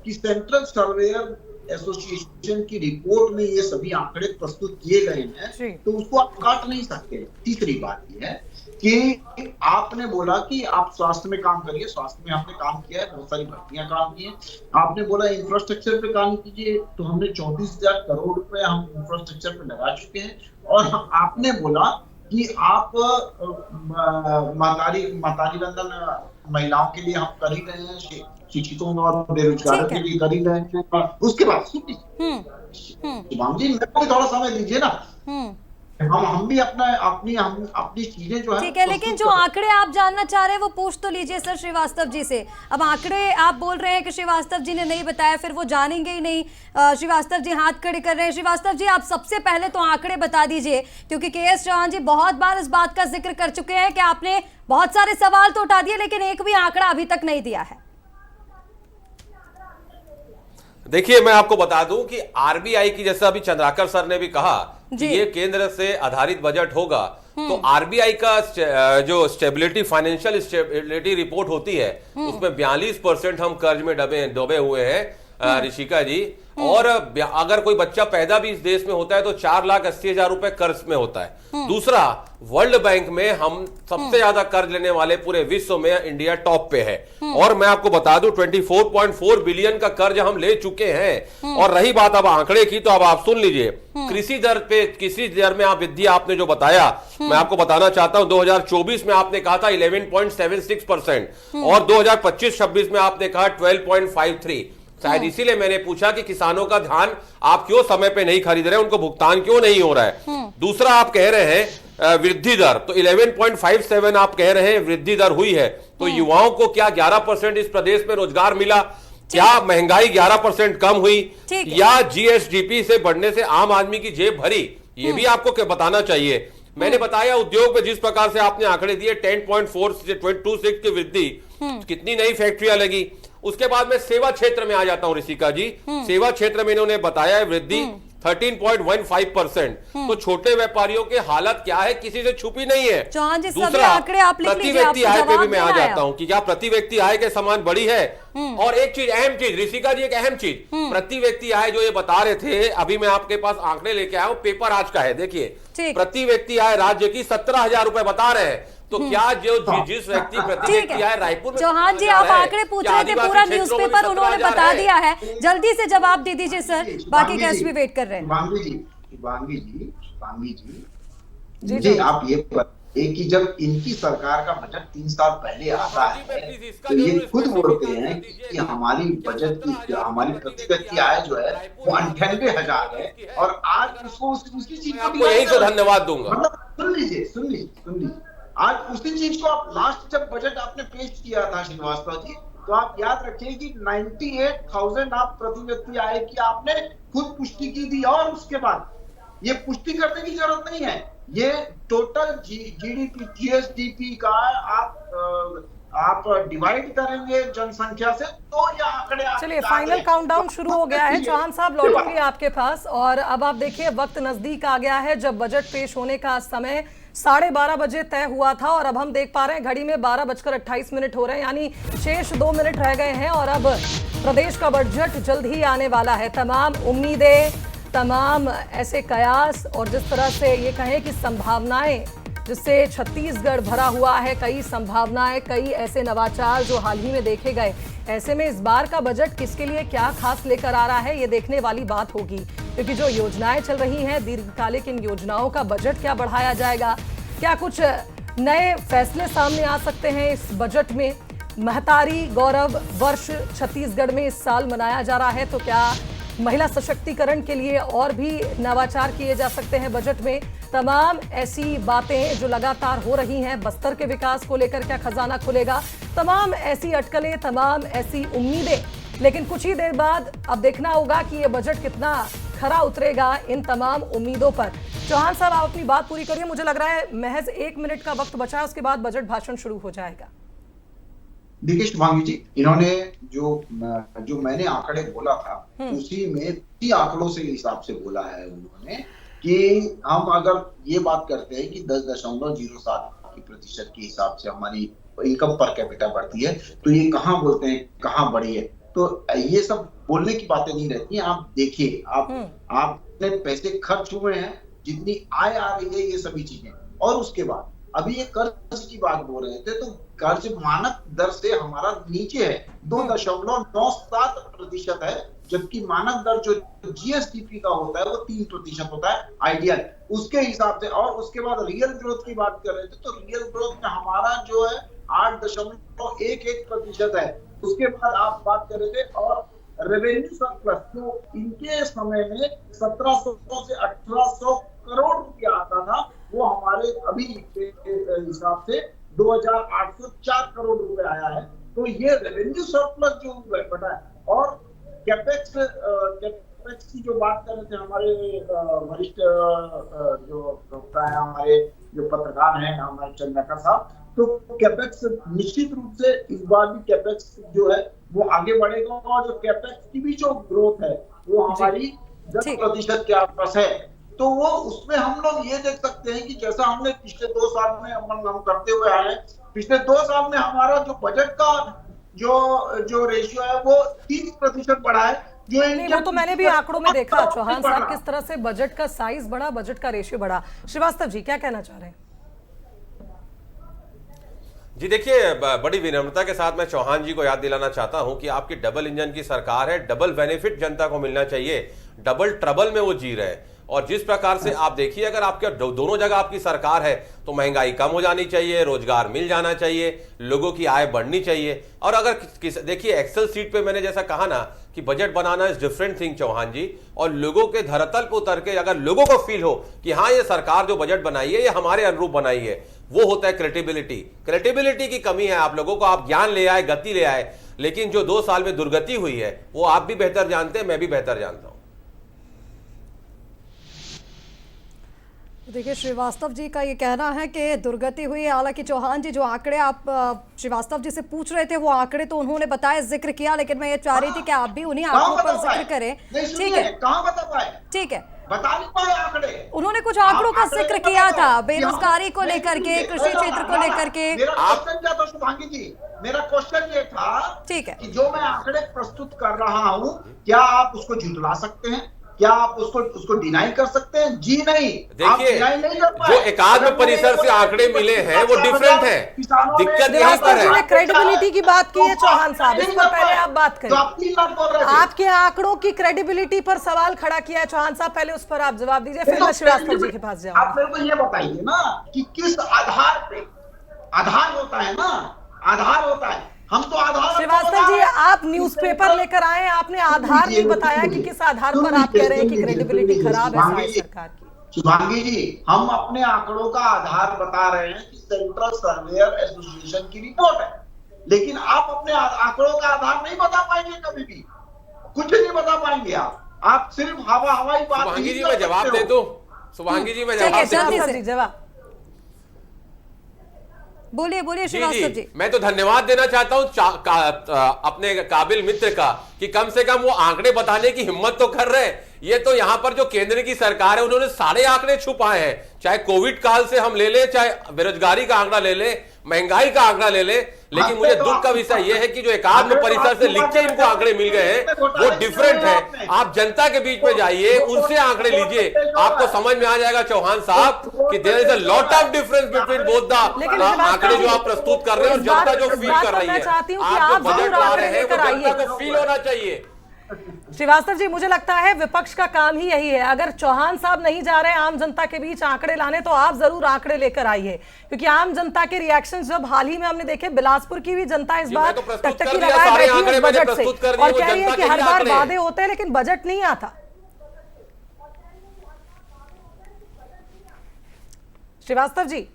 कि सेंट्रल सर्वेयर एसोसिएशन की रिपोर्ट में ये सभी आंकड़े प्रस्तुत किए गए हैं तो उसको आप काट नहीं सकते। तीसरी बात ये है कि आपने बोला कि आप स्वास्थ्य में काम करिए, स्वास्थ्य में आपने काम किया है, बहुत सारी भर्तियां काम की हैं। आपने बोला इंफ्रास्ट्रक्चर पे काम कीजिए, तो हमने 34,000 करोड़ रुपए हम इंफ्रास्ट्रक्चर पे लगा चुके हैं। और आपने बोला कि आप मातारी वंदन महिलाओं के लिए हम कर ही रहे हैं, शिक्षितों और बेरोजगारों के लिए कर ही रहे हैं। उसके बाद शुभांगी जी, मेरे को भी थोड़ा समय दीजिए ना, हम भी अपनी चीजें जो है ठीक है। लेकिन जो आंकड़े आप जानना चाह रहे हैं वो पूछ तो लीजिए सर श्रीवास्तव जी से। अब आंकड़े आप बोल रहे हैं कि श्रीवास्तव जी ने नहीं बताया, फिर वो जानेंगे ही नहीं। श्रीवास्तव जी हाथ खड़े कर रहे हैं। श्रीवास्तव जी आप सबसे पहले तो आंकड़े बता दीजिए, क्योंकि के.एस. चौहान जी बहुत बार इस बात का जिक्र कर चुके हैं कि आपने बहुत सारे सवाल तो उठा दिए लेकिन एक भी आंकड़ा अभी तक नहीं दिया है। देखिए, मैं आपको बता दूं कि आरबीआई की, जैसा अभी चंद्राकर सर ने भी कहा कि ये केंद्र से आधारित बजट होगा, तो आरबीआई का जो स्टेबिलिटी, फाइनेंशियल स्टेबिलिटी रिपोर्ट होती है उसमें 42% हम कर्ज में डूबे हुए हैं ऋषिका जी। और अगर कोई बच्चा पैदा भी इस देश में होता है तो 4,80,000 रुपए कर्ज में होता है। दूसरा, वर्ल्ड बैंक में हम सबसे ज्यादा कर्ज लेने वाले पूरे विश्व में इंडिया टॉप पे है। और मैं आपको बता दूं 24.4 बिलियन का कर्ज हम ले चुके हैं। और रही बात अब आंकड़े की, तो अब आप सुन लीजिए, कृषि दर में आप वृद्धि आपने जो बताया, मैं आपको बताना चाहता हूं 2024 में आपने कहा था 11.76% और 2025-26 में आपने कहा 12.53। शायद इसीलिए मैंने पूछा कि किसानों का ध्यान आप क्यों समय पे नहीं खरीद रहे हैं, उनको भुगतान क्यों नहीं हो रहा है। दूसरा, आप कह रहे हैं वृद्धि दर, तो 11.57 आप कह रहे हैं वृद्धि दर हुई है, तो युवाओं को क्या 11% इस प्रदेश में रोजगार मिला? क्या महंगाई 11% कम हुई? या जीएसडीपी से बढ़ने से आम आदमी की जेब भरी? ये भी आपको बताना चाहिए। मैंने बताया उद्योग में जिस प्रकार से आपने आंकड़े दिए 10.4 से 26 की वृद्धि, कितनी नई फैक्ट्रियां लगी। उसके बाद में सेवा क्षेत्र में आ जाता हूं ऋषिका जी। सेवा क्षेत्र में इन्होंने बताया है वृद्धि 13.15%। तो छोटे व्यापारियों की हालत क्या है, किसी से छुपी नहीं है। दूसरा, प्रति व्यक्ति आय पे भी मैं आ जाता हूं कि क्या प्रति व्यक्ति आय के समान बढ़ी है। और एक चीज, अहम चीज ऋषिका जी, एक अहम चीज, प्रति व्यक्ति आय जो ये बता रहे थे, अभी मैं आपके पास आंकड़े लेके आया हूं, पेपर आज का है, देखिए प्रति व्यक्ति आय राज्य की 17,000 रुपए बता रहे हैं। तो क्या जो जिस व्यक्ति प्रति व्यक्ति आए रायपुर में, चौहान जी आप आंकड़े पूछ रहे थे, पूरा न्यूज़पेपर उन्होंने बता दिया है। जल्दी से जवाब दे दीजिए सर, बाकी गेस्ट भी वेट कर रहे हैं। शिवांगी जी, आप ये बताइए कि जब इनकी सरकार का बजट 3 साल पहले आता है तो ये खुद बोलते हैं कि हमारी बजट की, हमारी प्रति व्यक्ति आय जो है वो 98,000 है, और आज उसको उसी चीज को यही तो धन्यवाद दूंगा। मतलब सुन लीजिए, आज उसी चीज को आप लास्ट जब बजट आपने पेश किया था श्रीवास्तव जी, तो आप याद रखिए कि 98,000 आप प्रति व्यक्ति आय की आपने खुद पुष्टि की थी। और उसके बाद ये पुष्टि करने की जरूरत नहीं है, ये टोटल जीडीपी, जीएसडीपी का आप डिवाइड करेंगे जनसंख्या से तो ये आंकड़े। चलिए, फाइनल काउंटडाउन शुरू हो गया है। चौहान साहब लौटेंगे आपके पास। और अब आप देखिए, वक्त नजदीक आ गया है जब बजट पेश होने का समय 12:30 बजे तय हुआ था, और अब हम देख पा रहे हैं घड़ी में 12:28 हो रहे हैं, यानी शेष 2 मिनट रह गए हैं। और अब प्रदेश का बजट जल्द ही आने वाला है। तमाम उम्मीदें, तमाम ऐसे कयास और जिस तरह से ये कहें कि संभावनाएं जिससे छत्तीसगढ़ भरा हुआ है, कई संभावनाएं, कई ऐसे नवाचार जो हाल ही में देखे गए। ऐसे में इस बार का बजट किसके लिए क्या खास लेकर आ रहा है, ये देखने वाली बात होगी, क्योंकि जो योजनाएं चल रही हैं, दीर्घकालिक इन योजनाओं का बजट क्या बढ़ाया जाएगा, क्या कुछ नए फैसले सामने आ सकते हैं इस बजट में। महतारी गौरव वर्ष छत्तीसगढ़ में इस साल मनाया जा रहा है, तो क्या महिला सशक्तिकरण के लिए और भी नवाचार किए जा सकते हैं बजट में। तमाम ऐसी बातें जो लगातार हो रही हैं, बस्तर के विकास को लेकर क्या खजाना खुलेगा, तमाम ऐसी अटकलें, तमाम ऐसी उम्मीदें। लेकिन कुछ ही देर बाद अब देखना होगा कि ये बजट कितना खरा उतरेगा इन तमाम उम्मीदों पर। चौहान साहब, आप अपनी बात पूरी करिए। मुझे लग रहा है महज 1 मिनट का वक्त बचा है, उसके बाद बजट भाषण शुरू हो जाएगा। देखिए शुभांगी जी, इन्होंने जो मैंने आंकड़े बोला था उसी आंकड़ों से हिसाब से बोला है उन्होंने कि हम अगर ये बात करते हैं कि 10.07% के हिसाब से हमारी इनकम पर कैपिटा बढ़ती है, तो ये कहाँ बोलते हैं कहाँ बढ़ी है, तो ये सब बोलने की बातें नहीं रहती हैं। आप देखिए, आपने पैसे खर्च हुए हैं, जितनी आय आ रही है, ये सभी चीजें, और उसके बाद अभी ये कर्ज की बात बोल रहे थे, तो कर्ज मानक दर से हमारा नीचे है, 2.97% है, जबकि मानक दर जो जीएसडीपी का होता है वो 3% होता है आइडियल उसके हिसाब से। और उसके बाद रियल ग्रोथ की बात कर रहे थे, तो रियल ग्रोथ में हमारा जो है 8.11% है। उसके बाद आप बात कर रहे थे, और रेवेन्यू सरप्लस जो इनके समय में 1700 से 1800 करोड़ रुपया आता था, वो हमारे अभी के हिसाब से 2804 करोड़ रुपए आया है। तो ये रेवेन्यू सरप्लस जो बढ़ा है। और कैपेक्स की जो बात कर रहे थे हमारे वरिष्ठ जो हमारे जो पत्रकार हैं हमारे चंद्रकर साहब, तो कैपेक्स निश्चित रूप से इस बार भी कैपेक्स जो है वो आगे बढ़ेगा, और जो कैपेक्स की भी जो ग्रोथ है वो हमारी 10% के आसपास है। तो वो उसमें हम लोग ये देख सकते हैं कि जैसा हमने पिछले 2 साल में हम करते हुए आए हैं, पिछले 2 साल में हमारा जो बजट का जो रेशियो है वो 30% बढ़ा है। वो तो मैंने भी आंकड़ों में देखा चौहान साहब, किस तरह से बजट का साइज बढ़ा, बजट का रेशियो बढ़ा। श्रीवास्तव जी क्या कहना चाह रहे हैं? जी देखिए, बड़ी विनम्रता के साथ मैं चौहान जी को याद दिलाना चाहता हूं कि आपकी डबल इंजन की सरकार है, डबल बेनिफिट जनता को मिलना चाहिए, डबल ट्रबल में वो जी रहे हैं। और जिस प्रकार से आप देखिए, अगर आपके दोनों जगह आपकी सरकार है तो महंगाई कम हो जानी चाहिए, रोजगार मिल जाना चाहिए, लोगों की आय बढ़नी चाहिए। और अगर देखिए एक्सेल सीट पे मैंने जैसा कहा ना कि बजट बनाना is different thing Chauhan ji, और लोगों के धरातल पर उतर के अगर लोगों को फील हो कि हाँ ये सरकार जो बजट बनाई है ये हमारे अनुरूप बनाई है, वो होता है क्रेडिबिलिटी की कमी है। आप लोगों को आप ज्ञान ले आए, गति ले आए, लेकिन जो 2 साल में दुर्गति हुई है वो आप भी बेहतर जानते हैं, मैं भी बेहतर जानता हूं। देखिए श्रीवास्तव जी का ये कहना है कि दुर्गति हुई है। हालांकि चौहान जी जो आंकड़े आप श्रीवास्तव जी से पूछ रहे थे वो आंकड़े तो उन्होंने बताया, जिक्र किया, लेकिन मैं ये चाह रही थी कि आप भी उन्हीं आंकड़ों पर जिक्र करें। ठीक है, कहां बता पाए? ठीक है, बता नहीं पाए आंकड़े। उन्होंने कुछ आंकड़ों का जिक्र किया था, बेरोजगारी को लेकर के, कृषि क्षेत्र को लेकर के। मेरा क्वेश्चन क्या था शुभांगी जी, मेरा क्वेश्चन ये था, ठीक है, कि जो मैं आंकड़े प्रस्तुत कर रहा हूं, क्या आप उसको झुठला सकते हैं? क्या आप उसको डिनाई कर सकते हैं? जी नहीं। देखिए, जो एकात्म परिसर से आंकड़े मिले हैं वो डिफरेंट है, दिक्कत यहीं पर है। क्रेडिबिलिटी की बात की है चौहान साहब, इस पर पहले आप बात करें। आपके आंकड़ों की क्रेडिबिलिटी पर सवाल खड़ा किया है चौहान साहब, पहले उस पर आप जवाब दीजिए, फिर मैं श्रीवास्तव जी के पास जाऊंगा। आप मेरे को ये बताइए ना कि किस आधार पे, आधार होता है ना, आधार होता है, हम तो आधार। श्रीवास्तव जी आप न्यूज़पेपर लेकर आए, आपने आधार नहीं बताया कि किस आधार पर आप कह रहे हैं कि क्रेडिबिलिटी खराब है सरकार की। शुभांगी जी, हम अपने आंकड़ों का आधार बता रहे हैं कि सेंट्रल सर्वेयर एसोसिएशन की रिपोर्ट है, लेकिन आप अपने आंकड़ों का आधार नहीं बता पाएंगे, कभी भी कुछ नहीं बता पाएंगे। आप सिर्फ हवाई बात। शुभांगी जी मैं जवाब दे दूं, शुभांगी जी मैं जवाब बोलिए श्रीवास्तव जी। मैं तो धन्यवाद देना चाहता हूं अपने काबिल मित्र का कि कम से कम वो आंकड़े बताने की हिम्मत तो कर रहे हैं। ये तो यहां पर जो केंद्र की सरकार है उन्होंने सारे आंकड़े छुपाए हैं, चाहे कोविड काल से हम ले ले, चाहे बेरोजगारी का आंकड़ा ले ले, महंगाई का आंकड़ा ले ले, लेकिन मुझे दुख का विषय यह है कि जो एकात्म परिसर से लिख के इनको आंकड़े मिल गए हैं वो डिफरेंट है। आप जनता के बीच में जाइए, उनसे आंकड़े लीजिए, आपको समझ में आ जाएगा चौहान साहब कि there is a lot of difference between both the आंकड़े जो आप प्रस्तुत कर रहे हैं और जनता जो फील कर रही है। आप जो बजट ला रहे हैं वो जनता को फील होना चाहिए। श्रीवास्तव जी मुझे लगता है विपक्ष का काम ही यही है, अगर चौहान साहब नहीं जा रहे हैं आम जनता के बीच आंकड़े लाने, तो आप जरूर आंकड़े लेकर आइए, क्योंकि आम जनता के रिएक्शंस जब हाल ही में हमने देखे, बिलासपुर की भी जनता इस बार टकटकी लगाए बैठी है बजट से और कह रही है कि हर बार वादे होते हैं लेकिन बजट नहीं आता। श्रीवास्तव जी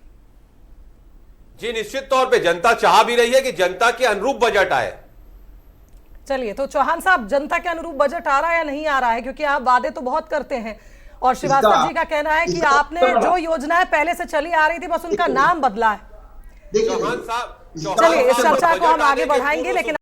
निश्चित तौर पे जनता चाह भी रही है कि जनता के अनुरूप बजट आए। चलिए, तो चौहान साहब जनता के अनुरूप बजट आ रहा है या नहीं आ रहा है, क्योंकि आप वादे तो बहुत करते हैं और श्रीवास्तव जी का कहना है कि आपने जो योजनाएं पहले से चली आ रही थी बस उनका नाम बदला है। चौहान साहब चलिए इस चर्चा को हम आगे बढ़ाएंगे, लेकिन